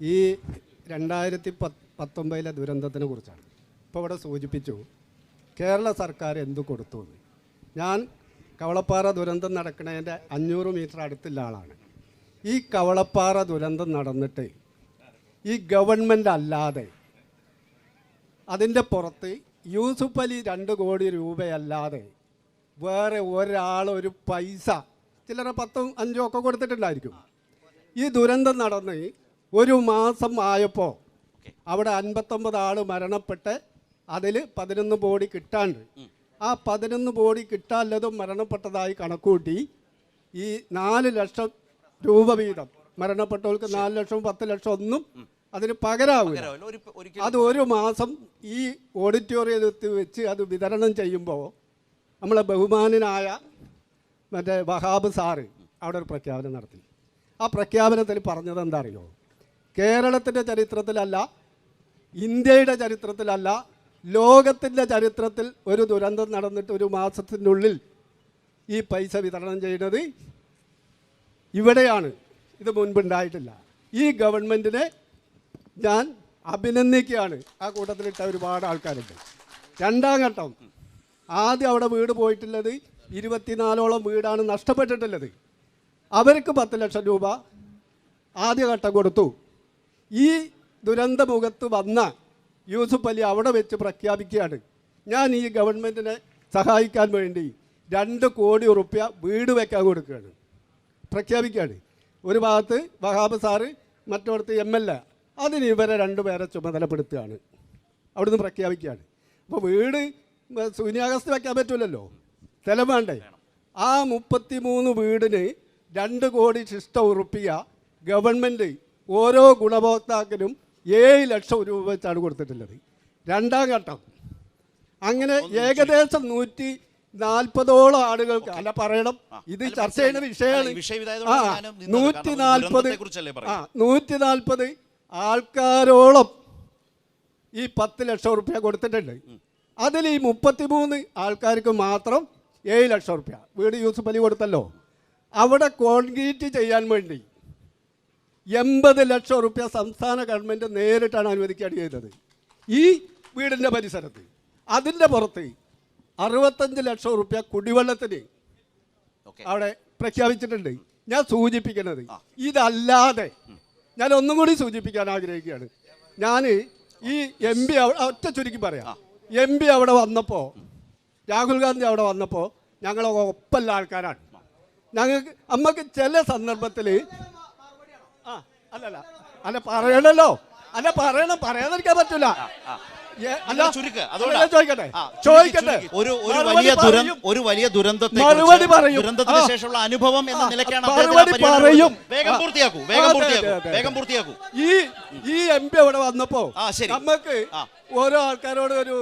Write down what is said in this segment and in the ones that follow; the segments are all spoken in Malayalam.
ഈ 2019 ദുരന്തത്തിനെ കുറിച്ചാണ്. ഇപ്പോൾ ഇവിടെ സൂചിപ്പിച്ചു കേരള സർക്കാർ എന്തു കൊടുത്തു എന്ന്. ഞാൻ കവളപ്പാറ ദുരന്തം നടക്കുന്നതിൻ്റെ 500 മീറ്റർ അടുത്തുള്ള ആളാണ്. ഈ കവളപ്പാറ ദുരന്തം നടന്നിട്ട് ഈ ഗവൺമെൻറ് അല്ലാതെ അതിൻ്റെ പുറത്ത് യൂസുഫ് അലി 2 കോടി രൂപയല്ലാതെ വേറെ ഒരാൾ ഒരു പൈസ ചിലർ 10, 5 ഒക്കെ കൊടുത്തിട്ടുണ്ടായിരിക്കും. ഈ ദുരന്തം നടന്ന് ഒരു മാസം ആയപ്പോൾ അവിടെ 59 ആൾ മരണപ്പെട്ട് അതിൽ 11 ബോഡി കിട്ടാണ്ട്. ആ 11 ബോഡി കിട്ടാനുള്ളതും മരണപ്പെട്ടതായി കണക്കൂട്ടി ഈ 4 ലക്ഷം രൂപ വീതം മരണപ്പെട്ടവർക്ക് 4 ലക്ഷം 10 ലക്ഷം ഒന്നും അതിന് പകരാവില്ല. അത് ഒരു മാസം ഈ ഓഡിറ്റോറിയത്തിൽ വെച്ച് അത് വിതരണം ചെയ്യുമ്പോൾ നമ്മളെ ബഹുമാനനായ മറ്റേ വഹാബ് സാറ് അവിടെ ഒരു പ്രഖ്യാപനം നടത്തി. ആ പ്രഖ്യാപനത്തിൽ പറഞ്ഞത് എന്താ അറിയോ? കേരളത്തിൻ്റെ ചരിത്രത്തിലല്ല, ഇന്ത്യയുടെ ചരിത്രത്തിലല്ല, ലോകത്തിൻ്റെ ചരിത്രത്തിൽ ഒരു ദുരന്തം നടന്നിട്ട് ഒരു മാസത്തിനുള്ളിൽ ഈ പൈസ വിതരണം ചെയ്യുന്നത് ഇവിടെയാണ്. ഇത് മുൻപുണ്ടായിട്ടില്ല. ഈ ഗവൺമെൻറ്റിനെ ഞാൻ അഭിനന്ദിക്കുകയാണ്. ആ കൂട്ടത്തിലിട്ട ഒരുപാട് ആൾക്കാരുണ്ട്. 2ാം ഘട്ടം ആദ്യം അവിടെ വീട് പോയിട്ടുള്ളത് 24ഓളം വീടാണ് നഷ്ടപ്പെട്ടിട്ടുള്ളത്. അവർക്ക് 10 ലക്ഷം രൂപ ആദ്യഘട്ടം കൊടുത്തു. ഈ ദുരന്തമുഖത്ത് വന്ന യൂസുഫ് അലി അവിടെ വെച്ച് പ്രഖ്യാപിക്കുകയാണ്, ഞാൻ ഈ ഗവൺമെൻറ്റിനെ സഹായിക്കാൻ വേണ്ടി 2 കോടി റുപ്യ വീട് വയ്ക്കാൻ കൊടുക്കുകയാണ്, പ്രഖ്യാപിക്കുകയാണ്. ഒരു ഭാഗത്ത് വഹാബ് സാറ്, മറ്റൊരിടത്ത് MLA. അതിന് ഇവരെ 2 പേരെ ചുമതലപ്പെടുത്തുകയാണ്, അവിടുന്ന് പ്രഖ്യാപിക്കുകയാണ്. അപ്പോൾ വീട് ശൂന്യാകാശത്ത് വയ്ക്കാൻ പറ്റില്ലല്ലോ, സ്ഥലം വേണ്ടേ? ആ 33 വീടിന് 2 കോടി റുപ്യ ഗവൺമെൻറ് ഓരോ ഗുണഭോക്താക്കളും 7 ലക്ഷം രൂപ വെച്ചാണ് കൊടുത്തിട്ടുള്ളത്. 2ാം ഘട്ടം അങ്ങനെ ഏകദേശം 140ഓളം ആളുകൾക്ക്, അല്ല പറയണം, ഇത് ചർച്ച ചെയ്യുന്ന വിഷയമാണ്. 140 ആൾക്കാരോളം ഈ 10 ലക്ഷം റുപ്യ കൊടുത്തിട്ടുണ്ട്. അതിൽ ഈ 33 ആൾക്കാർക്ക് മാത്രം 7 ലക്ഷം റുപ്യ വീട് യൂസുഫ് അലി കൊടുത്തല്ലോ. അവിടെ കോൺക്രീറ്റ് ചെയ്യാൻ വേണ്ടി 80 ലക്ഷം റുപ്യ സംസ്ഥാന ഗവൺമെൻറ് നേരിട്ടാണ് അനുവദിക്കുകയാണ് ചെയ്തത് ഈ വീടിൻ്റെ പരിസരത്ത്. അതിൻ്റെ പുറത്ത് 65 ലക്ഷം റുപ്യ കുടിവെള്ളത്തിന് അവിടെ പ്രഖ്യാപിച്ചിട്ടുണ്ട്. ഞാൻ സൂചിപ്പിക്കുന്നത് ഇതല്ലാതെ ഞാൻ ഒന്നും കൂടി സൂചിപ്പിക്കാൻ ആഗ്രഹിക്കുകയാണ്. ഞാൻ ഈ MP ഒറ്റ ചുരുക്കി പറയാം. MP അവിടെ വന്നപ്പോൾ, രാഹുൽ ഗാന്ധി അവിടെ വന്നപ്പോൾ ഞങ്ങൾ ഒപ്പല്ല ആൾക്കാരാണ്. നമുക്ക് ചില സന്ദർഭത്തിൽ അല്ല പറയണല്ലോ, അല്ല പറയാതിരിക്കാൻ പറ്റൂല. ചോദിക്കട്ടെ, ഒരു വലിയ ദുരന്തത്തെ മറുപടി പറയും. ദുരന്തത്തിന് ശേഷമുള്ള അനുഭവം എന്ന നിലയ്ക്കാണ് മറുപടി പറയും. വേഗം പൂർത്തിയാക്കൂ. ഈ MP അവിടെ വന്നപ്പോ നമുക്ക് ഓരോ ആൾക്കാരോട് ഒരു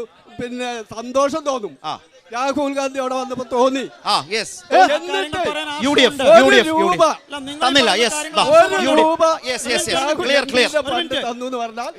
സന്തോഷം തോന്നും. രാഹുൽ ഗാന്ധി അവിടെ വന്നപ്പോ തോന്നി. എന്നിട്ട് തന്നില്ല. തന്നു എന്ന് പറഞ്ഞാൽ